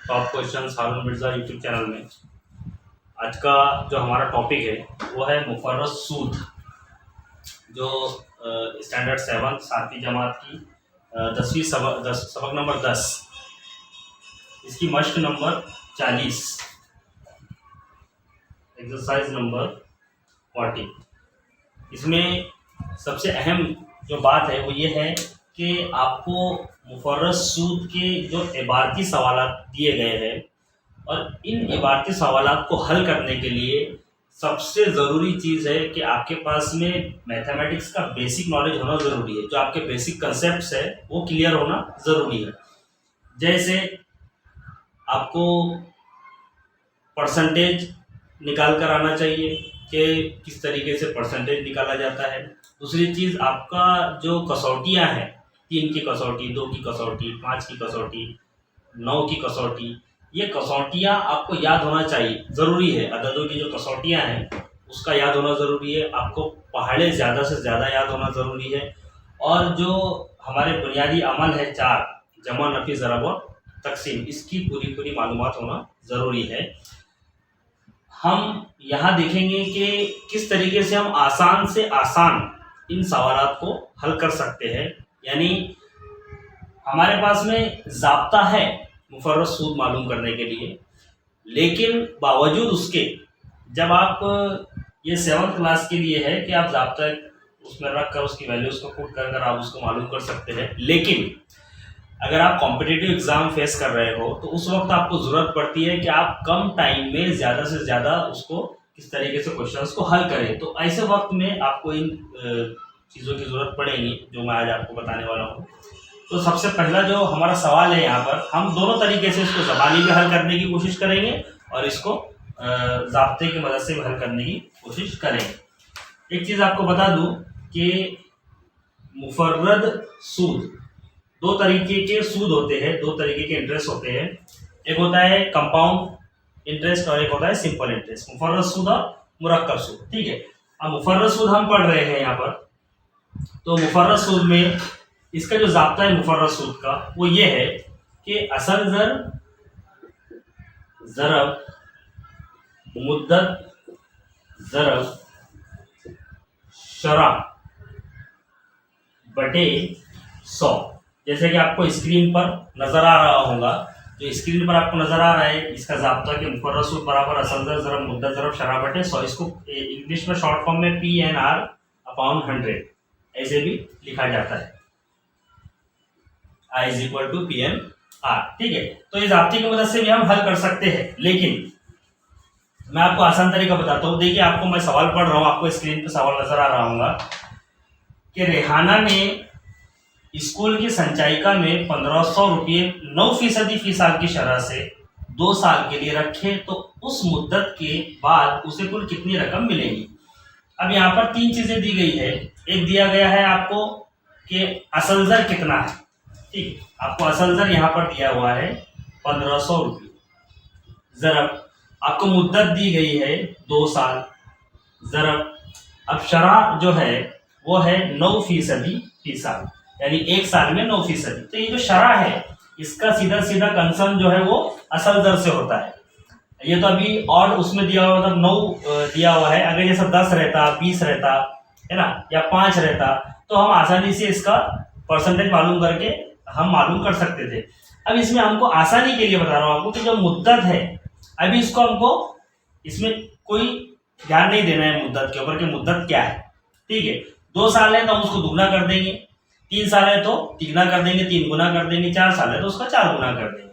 Top question हारून Mirza YouTube channel में। आज का जो हमारा टॉपिक है वो है मुफर्रस सूद, जो स्टैंडर्ड 7 सातवीं जमात की 10वीं सबक नंबर 10, इसकी मश्क नंबर 40, एक्सरसाइज नंबर 40। इसमें सबसे अहम जो बात है वो ये है कि आपको मुफर्रस सूद के जो इबारती सवालात दिए गए हैं और इन इबारती सवालात को हल करने के लिए सबसे ज़रूरी चीज़ है कि आपके पास में मैथमेटिक्स का बेसिक नॉलेज होना ज़रूरी है। जो आपके बेसिक कंसेप्ट्स है वो क्लियर होना ज़रूरी है। जैसे आपको परसेंटेज निकाल कर आना चाहिए कि किस तरीके से परसेंटेज निकाला जाता है। दूसरी चीज़, आपका जो कसौटियाँ हैं, 3 की कसौटी, 2 की कसौटी, 5 की कसौटी, 9 की कसौटी, ये कसौटियाँ आपको याद होना चाहिए, ज़रूरी है। अददों की जो कसौटियाँ हैं उसका याद होना ज़रूरी है। आपको पहाड़े ज़्यादा से ज़्यादा याद होना ज़रूरी है। और जो हमारे बुनियादी अमल है 4, जमा, नफ़ी, ज़रब और तक़सीम, इसकी पूरी मालूमात होना ज़रूरी है। हम यहाँ देखेंगे कि किस तरीके से हम आसान से आसान इन सवालात को हल कर सकते हैं। यानी हमारे पास में ज़ाब्ता है मुफर्रस सूद मालूम करने के लिए, लेकिन बावजूद उसके जब आप ये 7th क्लास के लिए है कि आप ज़ाब्ता उसमें रख कर उसकी वैल्यूज़ को पुट कर आप उसको मालूम कर सकते हैं। लेकिन अगर आप कॉम्पिटिटिव एग्ज़ाम फेस कर रहे हो तो उस वक्त आपको ज़रूरत पड़ती है कि आप कम टाइम में ज़्यादा से ज़्यादा उसको किस तरीके से क्वेश्चंस को हल करें। तो ऐसे वक्त में आपको इन चीज़ों की ज़रूरत पड़ेगी जो मैं आज आपको बताने वाला हूँ। तो सबसे पहला जो हमारा सवाल है, यहाँ पर हम दोनों तरीके से इसको ज़बानी भी हल करने की कोशिश करेंगे और इसको ज़ाब्ते की मदद से भी हल करने की कोशिश करेंगे। एक चीज़ आपको बता दूँ कि मुफर्रद सूद, 2 तरीके के सूद होते हैं, 2 तरीके के इंटरेस्ट होते हैं। एक होता है कंपाउंड इंटरेस्ट और एक होता है सिंपल इंटरेस्ट। मुफर्रद सूद और मुरक्कब सूद, ठीक है। अब मुफर्रद सूद हम पढ़ रहे हैं यहाँ पर। तो मुफर्रद सूद में इसका जो ज़ाब्ता है मुफर्रद सूद का वो ये है कि असल ज़र, ज़रब, मुद्दत, ज़रब, शरा बटे 100। जैसे कि आपको स्क्रीन पर नज़र आ रहा होगा, जो स्क्रीन पर आपको नज़र आ रहा है, इसका ज़ाब्ता कि मुफर्रद सूद बराबर असल ज़र, ज़रब, मुद्दत, ज़रब, शरा बटे 100। इसको इंग्लिश में शॉर्ट फॉर्म में PNR अपॉन 100 ऐसे भी लिखा जाता है, I = PNR, ठीक है। तो इस ज़ाब्ते की मदद से भी हम हल कर सकते हैं, लेकिन मैं आपको आसान तरीका बताता हूँ। देखिए, आपको मैं सवाल पढ़ रहा हूँ, आपको स्क्रीन पर सवाल नजर आ रहा होगा कि रेहाना ने स्कूल की संचायिका में 1500 रुपये 9% फी साल की शरह से 2 साल के लिए रखे तो उस मुद्दत के बाद उसे कुल कितनी रकम मिलेगी। अब यहाँ पर 3 चीजें दी गई है। एक दिया गया है आपको कि असल ज़र कितना है, ठीक, आपको असल ज़र यहाँ पर दिया हुआ है 1500 रुपये। ज़रब आपको मुद्दत दी गई है 2 साल। ज़रब, अब शरह जो है वो है 9% फी साल, यानी 1 साल में 9%। तो ये जो शरह है इसका सीधा सीधा कंसर्न जो है वो असल ज़र से होता है। ये तो अभी और उसमें दिया हुआ, मतलब 9 दिया हुआ है। अगर जैसा 10 रहता, 20 रहता है ना, या 5 रहता, तो हम आसानी से इसका परसेंटेज मालूम करके हम मालूम कर सकते थे। अब इसमें हमको आसानी के लिए बता रहा हूँ आपको कि जो मुद्दत है, अभी इसको हमको इसमें कोई ध्यान नहीं देना है मुद्दत के ऊपर कि मुद्दत क्या है, ठीक है। 2 साल है तो हम उसको दुगना कर देंगे, 3 साल है तो तिगना कर देंगे, 3 गुना कर देंगे, 4 साल है तो उसका 4 गुना कर देंगे।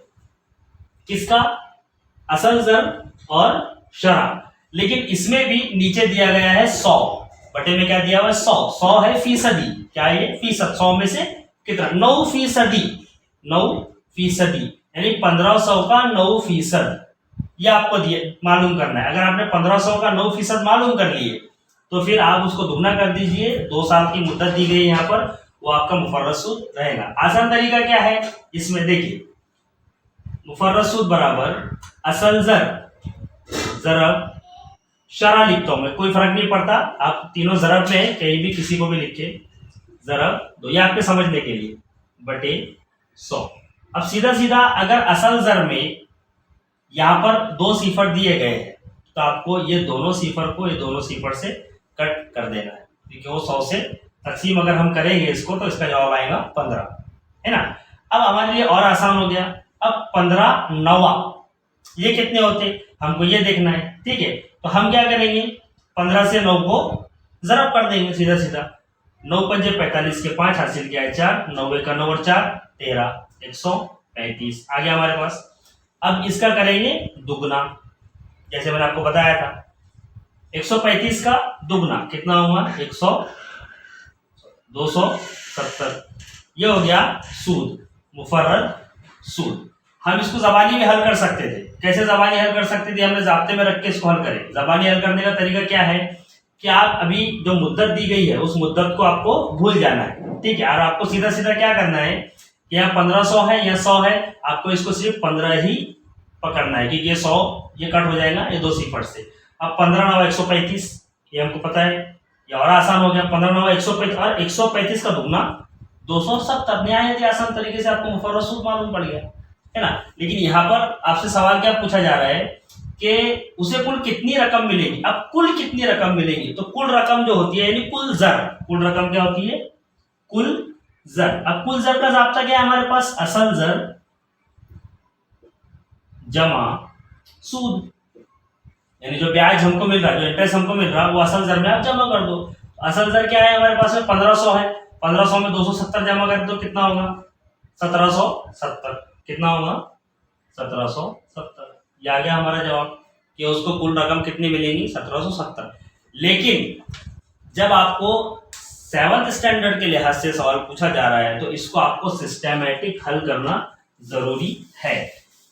किसका? असल ज़र और शरह। लेकिन इसमें भी नीचे दिया गया है 100 बटे में क्या दिया हुआ है 100 है फीसदी। क्या है ये? फीसद। 100 में से कितना? 9%। 9%, यानी 1500 का 9%, ये आपको मालूम करना है। अगर आपने 1500 का 9% मालूम कर लिए तो फिर आप उसको दुगना कर दीजिए। 2 साल की मुद्दत दी गई यहाँ पर, वो आपका मुफर्रद सूद रहेगा। आसान तरीका क्या है इसमें, देखिए, मुफर्रद सूद बराबर असल ज़र, ज़रब, शरह लिखता हूं मैं, कोई फर्क नहीं पड़ता, आप तीनों ज़रब में कहीं भी किसी को भी लिखे, ज़रब 2, ये आपके समझने के लिए, बटे 100। अब सीधा सीधा अगर असल ज़र में यहाँ पर 2 सिफर दिए गए हैं, तो आपको ये दोनों सिफर को ये दोनों सिफर से कट कर देना है, क्योंकि वो 100 से तकसीम अगर हम करेंगे इसको तो इसका जवाब आएगा 15, है ना। अब हमारे लिए और आसान हो गया। अब 15 नवा ये कितने होते हमको ये देखना है, ठीक है। तो हम क्या करेंगे, 15 से 9 को जरब कर देंगे सीधा सीधा। 9 पंजे 45 के 5 हासिल किया है 4, 9 का 9 और 4 13, 135 आ गया हमारे पास। अब इसका करेंगे दुगना, जैसे मैंने आपको बताया था 135 का दुगना कितना हुआ 270, ये हो गया सूद, मुफर्रद सूद। हम इसको जबानी में हल कर सकते थे। कैसे जबानी हल कर सकते थे, हमने ज़ाब्ते में रख के इसको हल करें। जबानी हल करने का तरीका क्या है कि आप अभी जो मुद्दत दी गई है उस मुद्दत को आपको भूल जाना है, ठीक है। और आपको सीधा सीधा क्या करना है कि यहाँ 1500 है या 100 है, आपको इसको सिर्फ 15 ही पकड़ना है, क्योंकि ये 100 ये कट हो जाएगा ये 2 सिफर से। अब 15 9 135 ये हमको पता है, ये और आसान हो गया। 15 9 135 और 135 का दुगना 270, नहायत ही आसान तरीके से आपको मुफर्रद सूद मालूम पड़ गया, है ना। लेकिन यहाँ पर आपसे सवाल क्या पूछा जा रहा है कि उसे कुल कितनी रकम मिलेगी। अब कुल कितनी रकम मिलेगी, तो कुल रकम जो होती है यानी कुल जर, कुल रकम क्या होती है कुल जर। अब कुल जर का ज़ाब्ता क्या है हमारे पास, असल जर जमा सूद, यानी जो ब्याज हमको मिल रहा है, जो इंटरेस्ट हमको मिल रहा है वो असल जर में आप जमा कर दो। असल जर क्या है हमारे पास में 1500 है, 1500 में 270 जमा कर दो, कितना होगा 1770, कितना होगा 1770। ये आ गया हमारा जवाब कि उसको कुल रकम कितनी मिलेगी 1770। लेकिन जब आपको 7th स्टैंडर्ड के लिहाज से सवाल पूछा जा रहा है तो इसको आपको सिस्टेमेटिक हल करना जरूरी है।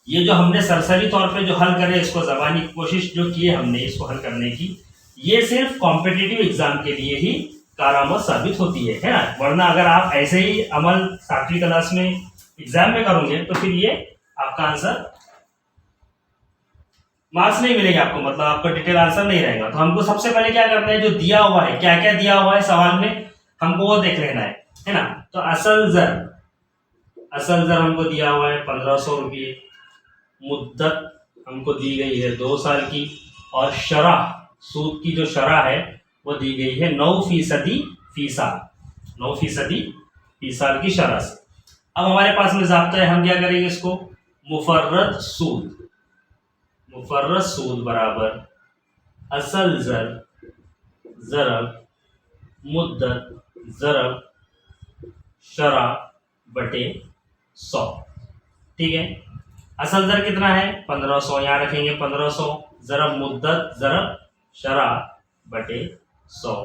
ये जो हमने सरसरी तौर पे जो हल करे, इसको जबानी कोशिश जो की है हमने इसको हल करने की, ये सिर्फ कॉम्पिटिटिव एग्जाम के लिए ही कारामद साबित होती है ना। वरना अगर आप ऐसे ही अमल 7वीं क्लास में एग्जाम में करोगे तो फिर ये आपका आंसर मार्क्स नहीं मिलेगा आपको, मतलब आपका डिटेल आंसर नहीं रहेगा। तो हमको सबसे पहले क्या करना है, जो दिया हुआ है क्या क्या दिया हुआ है सवाल में हमको वो देख लेना है ना। तो असल जर हमको दिया हुआ है 1500 रुपये, मुद्दत हमको दी गई है 2 साल की, और शरह सूद की जो शरह है वो दी गई है 9% फी साल, 9% फी साल की शरह से। अब हमारे पास में ज़ाब्ता है, हम क्या करेंगे इसको, मुफर्रद सूद बराबर असल जर ज़रब मुद्दत ज़रब शरह बटे 100, ठीक है। असल दर कितना है 1500, यहाँ रखेंगे 1500, ज़रब मुद्दत ज़रब शरह बटे 100।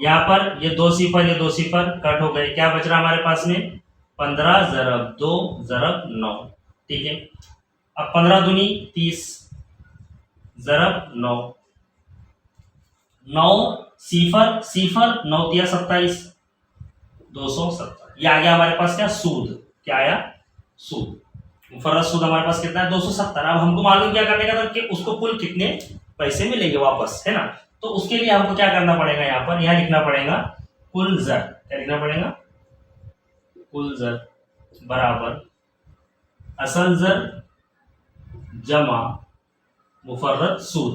यहाँ पर ये 2 सिफर ये 2 सिफर कट हो गए, क्या बच रहा हमारे पास में 15 ज़रब 2 ज़रब 9, ठीक है। अब 15 दूनी 30 ज़रब 9, 9 सिफर सिफर 9 तिया 27, 270। ये आ गया हमारे पास क्या सूद, क्या आया सूद, मुफर्रद सूद हमारे पास कितना है 270। अब हमको मालूम क्या करने का था कि उसको कुल कितने पैसे मिलेंगे वापस, है ना। तो उसके लिए हमको क्या करना पड़ेगा, यहाँ पर यहाँ लिखना पड़ेगा कुल जर, क्या लिखना पड़ेगा कुल जर बराबर असल जर जमा मुफर्रद सूद।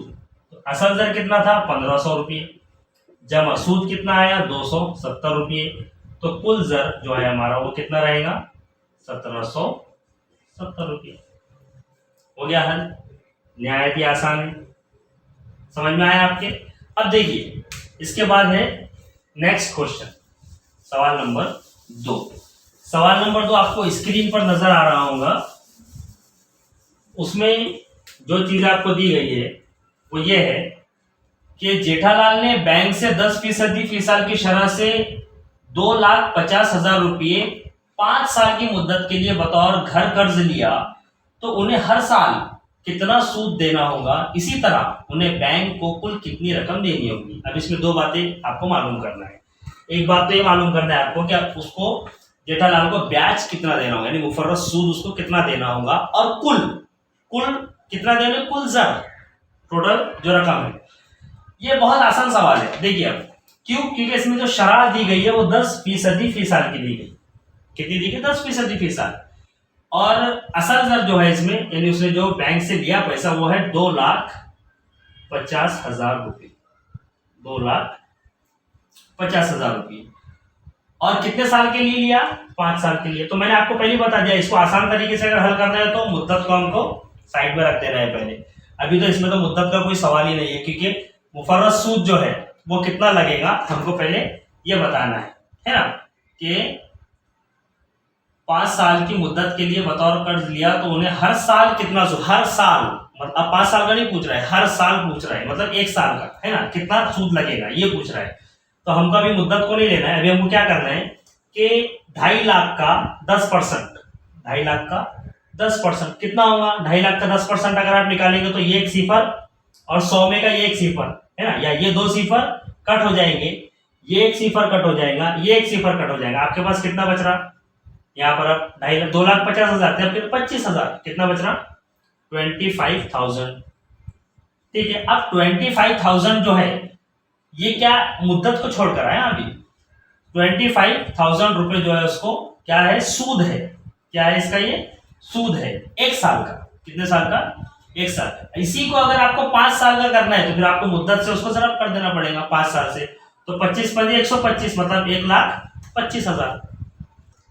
तो असल जर कितना था 1500 रुपये, जमा सूद कितना आया 270 रुपये, तो कुल जर जो है हमारा वो कितना रहेगा 1770 रुपये। हो गया हल, नहायत ही आसान है, समझ में आया आपके। अब देखिए इसके बाद है नेक्स्ट क्वेश्चन, सवाल नंबर 2। सवाल नंबर 2 आपको स्क्रीन पर नजर आ रहा होगा। उसमें जो चीज आपको दी गई है वो ये है कि जेठालाल ने बैंक से 10% फी साल की शरह से 2,50,000 रुपये 5 साल की मुद्दत के लिए बतौर घर कर्ज लिया, तो उन्हें हर साल कितना सूद देना होगा। इसी तरह उन्हें बैंक को कुल कितनी रकम देनी होगी। अब इसमें 2 बातें आपको मालूम करना है। एक बात तो ये मालूम करना है आपको कि उसको जेठालाल को ब्याज कितना देना होगा, यानी मुफर्रद सूद उसको कितना देना होगा, और कुल कितना देना है, कुल जर टोटल जो रकम है। ये बहुत आसान सवाल है। देखिए अब क्यों, क्योंकि इसमें जो शरह दी गई है वो 10% फी साल की दी गई। कितनी दी गई 10% फी साल। और असल दर जो है इसमें, यानी उसने जो बैंक से लिया पैसा वो है 2,50,000 रुपये, 2,50,000 रुपये। और कितने साल के लिए लिया? 5 साल के लिए। तो मैंने आपको पहले बता दिया, इसको आसान तरीके से अगर हल करना है तो मुद्दत को हमको साइड में रख देना है पहले। अभी तो इसमें तो मुद्दत का कोई सवाल ही नहीं है, क्योंकि मुफर्रत सूद जो है वो कितना लगेगा हमको पहले ये बताना है ना, कि 5 साल की मुद्दत के लिए बतौर कर्ज लिया तो उन्हें हर साल कितना सूद, हर साल, मतलब अब 5 साल का नहीं पूछ रहा है, हर साल पूछ रहा है, मतलब 1 साल का, है ना, कितना सूद लगेगा ये पूछ रहा है। तो हमको अभी मुद्दत को नहीं लेना है, अभी हमको क्या करना है कि 2.5 लाख का 10%, 2.5 लाख का 10% कितना होगा? 2.5 लाख का 10% अगर आप निकालेंगे तो ये एक सिफर और 100 में का ये एक सिफर, है ना, या ये 2 सिफर कट हो जाएंगे, ये एक सिफर कट हो जाएगा, ये एक सिफर कट हो जाएगा। आपके पास कितना बच रहा? यहाँ पर आप 2,50,000 फिर 25,000, कितना बच रहा? 25,000। ठीक है, अब 25,000 जो है ये क्या मुद्दत को छोड़कर आया अभी, 25,000 रुपए जो है उसको क्या है? सूद है। क्या है इसका? ये सूद है 1 साल का। कितने साल का? 1 साल का। इसी को अगर आपको 5 साल का करना है तो फिर आपको मुद्दत से उसको जरा कर देना पड़ेगा 5 साल से। तो 25 पंजे 125, मतलब 1,25,000।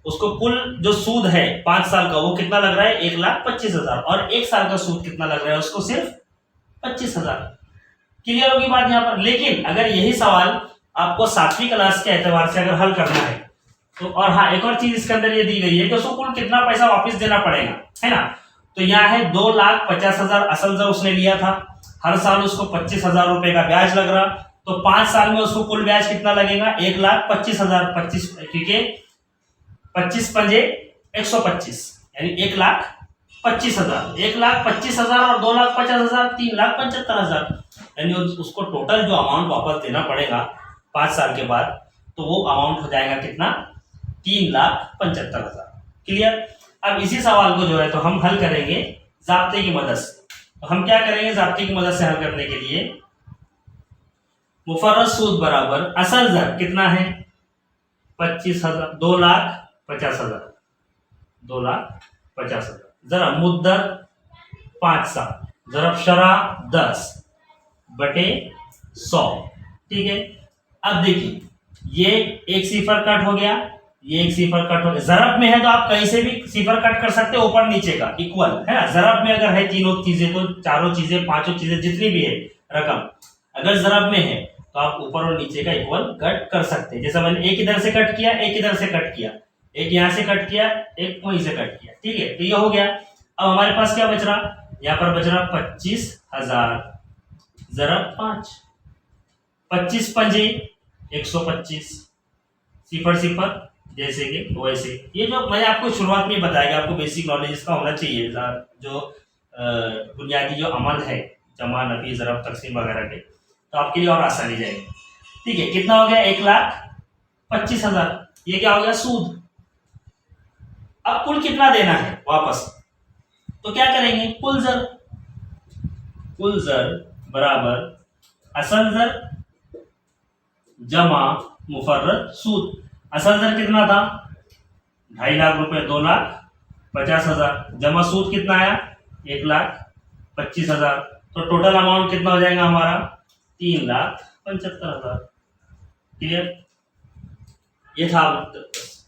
उसको कुल जो सूद है 5 साल का वो कितना लग रहा है? 1,25,000। और 1 साल का सूद कितना लग रहा है उसको? सिर्फ 25,000। क्लियर होगी बात यहाँ पर। लेकिन अगर यही सवाल आपको 7वीं क्लास के एतबार से अगर हल करना है तो, और हाँ एक और चीज इसके अंदर ये दी गई है कि उसको कुल कितना पैसा वापस देना पड़ेगा, है ना। तो यहाँ है 2,50,000 असल जब उसने लिया था, हर साल उसको 25,000 रुपए का ब्याज लग रहा, तो 5 साल में उसको कुल ब्याज कितना लगेगा? 1,25,000। 25, क्योंकि 25 पंजे 125, यानी 1,25,000। 1,25,000 और 2,50,000, 3,75,000, यानी उसको टोटल जो अमाउंट वापस देना पड़ेगा 5 साल के बाद, तो वो अमाउंट हो जाएगा कितना? 3,75,000। क्लियर। अब इसी सवाल को जो है तो हम हल करेंगे ज़ाब्ते की मदद से। तो हम क्या करेंगे ज़ाब्ते की मदद से हल करने के लिए? मुफर्रत सूद बराबर असल दर कितना है? 25,000, 2,50,000, 2,50,000, जरा मुद्दत 5 साल, जरा शरा 10 बटे 100। ठीक है, अब देखिए ये एक सिफर कट हो गया, ये एक सिफर कट हो गया। जरब में है तो आप कहीं से भी सिफर कट कर सकते हो, ऊपर नीचे का इक्वल, है ना। जरब में अगर है तीनों चीजें तो चारों चीजें, पांचों चीजें, जितनी भी है रकम, अगर जरब में है तो आप ऊपर और नीचे का इक्वल कट कर सकते हैं। जैसे मैंने एक इधर से कट किया, एक इधर से कट किया, एक यहाँ से कट किया, एक वहीं से कट किया। ठीक है, तो ये हो गया। अब हमारे पास क्या बच रहा? यहाँ पर बच रहा 25,000 जरब 5, 25 पंजे 125, सिफर सिफर जैसे कि वैसे। ये जो मैंने आपको शुरुआत में बताया, आपको बेसिक नॉलेज इसका होना चाहिए, जो बुनियादी जो अमल है जमा, नफी, ज़रब, तकसीम वगैरह के, तो आपके लिए और आसानी जाएगी। ठीक है, कितना हो गया? 1,25,000। ये क्या हो गया? सूद। अब कुल कितना देना है वापस? तो क्या करेंगे? कुल जर, कुल जर बराबर असल जर जमा मुफर्रत सूद। असल दर कितना था? 2.5 लाख रुपए, 2,50,000, जमा सूद कितना आया? 1,25,000। तो टोटल अमाउंट कितना हो जाएगा हमारा? 3,75,000। क्लियर। ये था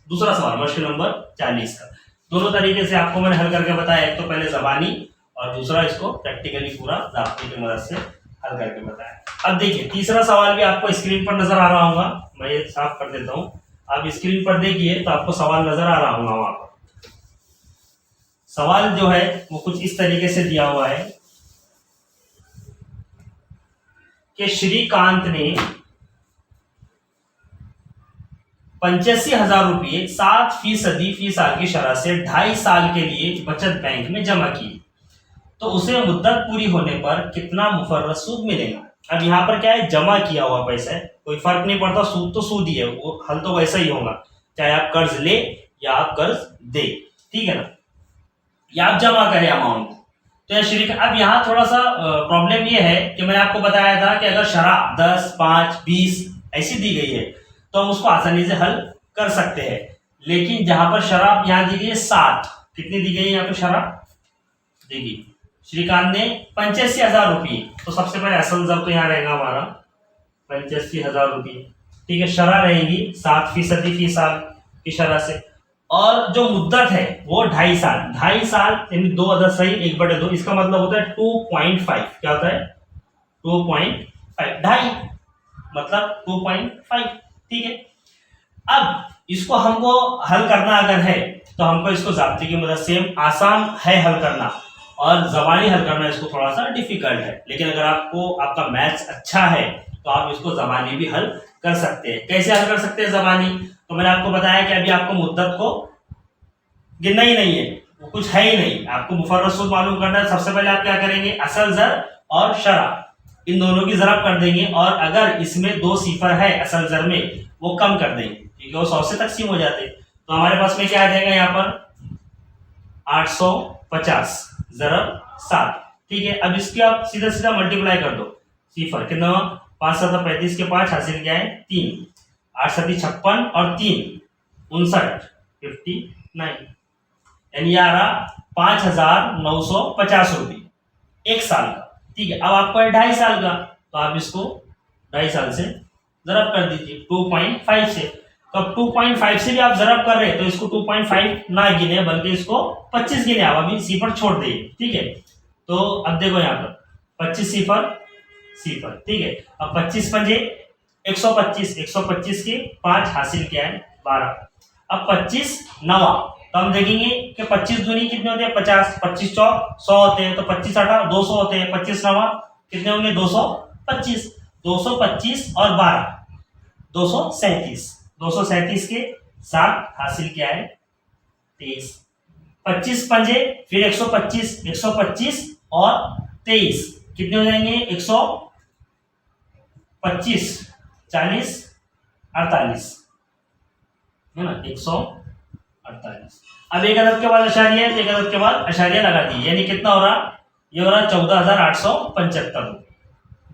दूसरा सवाल, मशक़ नंबर 40 का। दोनों तरीके से आपको मैंने हल करके बताया, एक तो पहले जबानी और दूसरा इसको प्रैक्टिकली पूरा ज़ाब्ते की मदद से हल करके बताया। अब देखिए तीसरा सवाल भी आपको स्क्रीन पर नजर आ रहा होगा, मैं ये साफ कर देता हूं। आप स्क्रीन पर देखिए तो आपको सवाल नजर आ रहा होगा। वहां पर सवाल जो है वो कुछ इस तरीके से दिया हुआ है कि श्रीकांत ने 85,000 रुपये 7% फी साल की शरह से 2.5 साल के लिए बचत बैंक में जमा किए, तो उसे मुद्दत पूरी होने पर कितना मुफर्रत सूद मिलेगा। अब यहाँ पर क्या है? जमा किया हुआ पैसा है, कोई फर्क नहीं पड़ता, सूद तो सूद ही है, वो हल तो वैसा ही होगा चाहे आप कर्ज ले या आप कर्ज दे। ठीक है ना, या आप जमा करें अमाउंट। तो यह श्री, अब यहाँ थोड़ा सा प्रॉब्लम ये है कि मैंने आपको बताया था कि अगर शरह 10, 5, 20 ऐसी दी गई है तो हम उसको आसानी से हल कर सकते हैं, लेकिन जहां पर शराब यहाँ दी गई है 7, कितनी दी गई यहाँ पे शराब? देखिए श्रीकांत ने 85,000 रुपये, तो सबसे पहले असल जब तो यहाँ रहेगा हमारा 85,000 रुपये, ठीक है। शरह रहेगी 7% फी साल की शरह से, और जो मुद्दत है वो 2.5 साल, 2.5 साल यानी 2 अदर सही 1/2, इसका मतलब होता है 2.5, क्या होता है 2.5, 2.5 मतलब 2.5, ठीक है। अब इसको हमको हल करना अगर है तो हमको इसको ज़ाब्ते की मदद से आसान है हल करना, और ज़बानी हल करना इसको थोड़ा सा डिफिकल्ट है। लेकिन अगर आपका मैथ्स अच्छा है तो आप इसको ज़बानी भी हल कर सकते हैं। कैसे हल कर सकते हैं ज़बानी? तो मैंने आपको बताया कि अभी आपको मुद्दत को गिनना ही नहीं है, वो कुछ है ही नहीं, आपको मुफर्रद सूद मालूम करना है। सबसे पहले आप क्या करेंगे, असल ज़र और शरह इन दोनों की ज़रब कर देंगे, और अगर इसमें 2 सिफर है असल ज़र में वो कम कर देंगे, ठीक है, वो 100 से तकसीम हो जाते। तो हमारे पास में क्या आ जाएगा यहाँ पर 850 ज़रब 7, ठीक है। अब इसके आप सीधा सीधा मल्टीप्लाई कर दो, सिफर कितना 5 7 35 के 5 हासिल क्या है 3, 8 7 56 और 3 59, 59, यानी आ रहा 5,950 रुपये 1 साल का, ठीक है। अब आपको है 2.5 साल का, तो आप इसको 2.5 साल से ज़रब कर दीजिए 2.5 से। तो अब 2.5 से भी आप ज़रब कर रहे हैं तो इसको 2.5 ना गिने बल्कि इसको 25 गिने, आप अभी सिफर छोड़ दिए, ठीक है। तो अब देखो यहाँ पर 25 सिफर, ठीक है। अब 25 पंजे 125, 125 के 5 हासिल क्या है 12। अब 25 नवा, तो हम देखेंगे कि 25 दूनी कितने होते हैं 50, 25 चौक 100 होते हैं, तो 25 8 200 होते हैं, 25 नवा कितने होंगे 225, 225 और 12 237, 237 के 7 हासिल क्या है 23। 25 पंजे फिर 125, 125 और 23 कितने हो जाएंगे 125, 40, 48 है ना 148। अब एक अदद के बाद अशारिया, एक अदद के बाद अशारिया लगा दी, यानी कितना हो रहा, ये हो रहा 14,875 रुपये।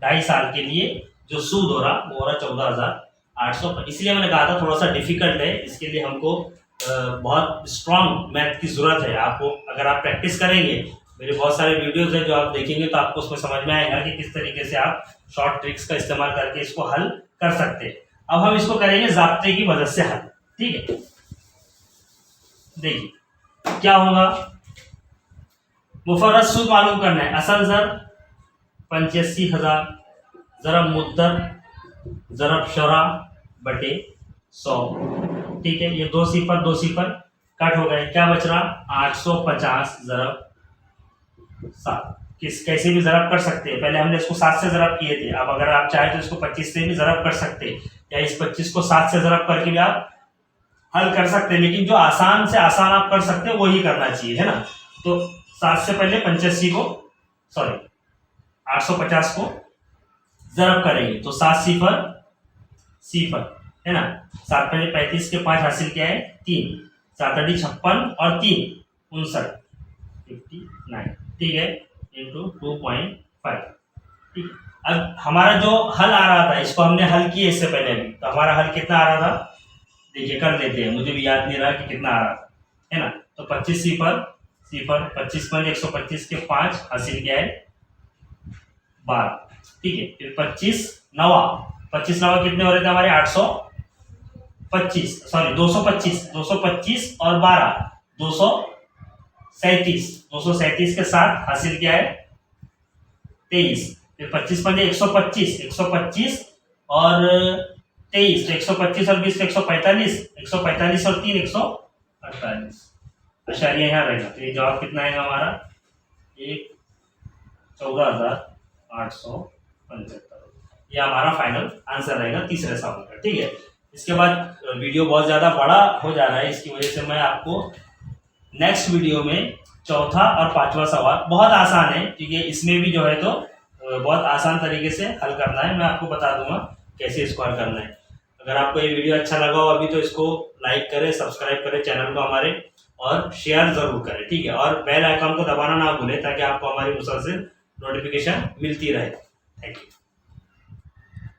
2.5 साल के लिए जो सूद हो रहा वो हो रहा 14,800। इसलिए मैंने कहा था थोड़ा सा डिफिकल्ट है, इसके लिए हमको बहुत स्ट्रांग मैथ की जरूरत है। आपको अगर आप प्रैक्टिस करेंगे, मेरे बहुत सारे वीडियोस हैं जो आप देखेंगे तो आपको उसमें समझ में आएगा कि किस तरीके से आप शॉर्ट ट्रिक्स का इस्तेमाल करके इसको हल कर सकते हैं। अब हम इसको करेंगे ज़ाब्ते की मदद से हल, ठीक है। देखिए क्या होगा, मुफर्रद सूद मालूम करना है, असल ज़र 85,000 ज़रब मुद्दत ज़रब शरह बटे 100, ठीक है। ये 2 सिफर कट हो गए, क्या बच रहा 850 ज़रब 7। कैसे भी ज़रब कर सकते हैं, पहले हमने इसको 7 से ज़रब किए थे, अब अगर आप चाहे तो इसको 25 से भी ज़रब कर सकते हैं, या इस 25 को 7 से ज़रब करके भी आप हल कर सकते हैं। लेकिन जो आसान से आसान आप कर सकते हैं वही करना चाहिए, है ना। तो 7 से पहले 85 को 850 को ज़रब करेंगे, तो 7 सिफर है ना, 7 पहले 35 के 5 हासिल क्या है 3, 7 8 56 और 3 59, 59, ठीक है, इंटू 2.5, ठीक। अब हमारा जो हल आ रहा था इसको हमने हल किया इससे पहले भी, तो हमारा हल कितना आ रहा था देखिए कर लेते हैं, मुझे भी याद नहीं रहा कि कितना आ रहा था, है ना। तो 25 सिफर 25 पंज 125 के 5 हासिल क्या है 12, ठीक है। फिर 25 नवा कितने हो रहे थे हमारे 825, सॉरी 225 और 12 237 के साथ हासिल क्या है 23। फिर 25 पंजे 125 और 23, तो 125 और 20 145 और 3 148, अशारिया यहाँ रहेगा। तो ये जवाब कितना आएगा हमारा 14,875, ये हमारा फाइनल आंसर रहेगा तीसरे सवाल का, ठीक है। इसके बाद वीडियो बहुत ज़्यादा बड़ा हो जा रहा है, इसकी वजह से मैं आपको नेक्स्ट वीडियो में चौथा और 5वां सवाल बहुत आसान है, ठीक है, इसमें भी जो है तो बहुत आसान तरीके से हल करना है, मैं आपको बता दूंगा कैसे इसको हल करना है। अगर आपको ये वीडियो अच्छा लगा हो अभी तो इसको लाइक करें, सब्सक्राइब करें चैनल को हमारे, और शेयर ज़रूर करें, ठीक है। और बेल आइकन को दबाना ना भूलें ताकि आपको हमारी मुसलसल नोटिफिकेशन मिलती रहे। Thank you.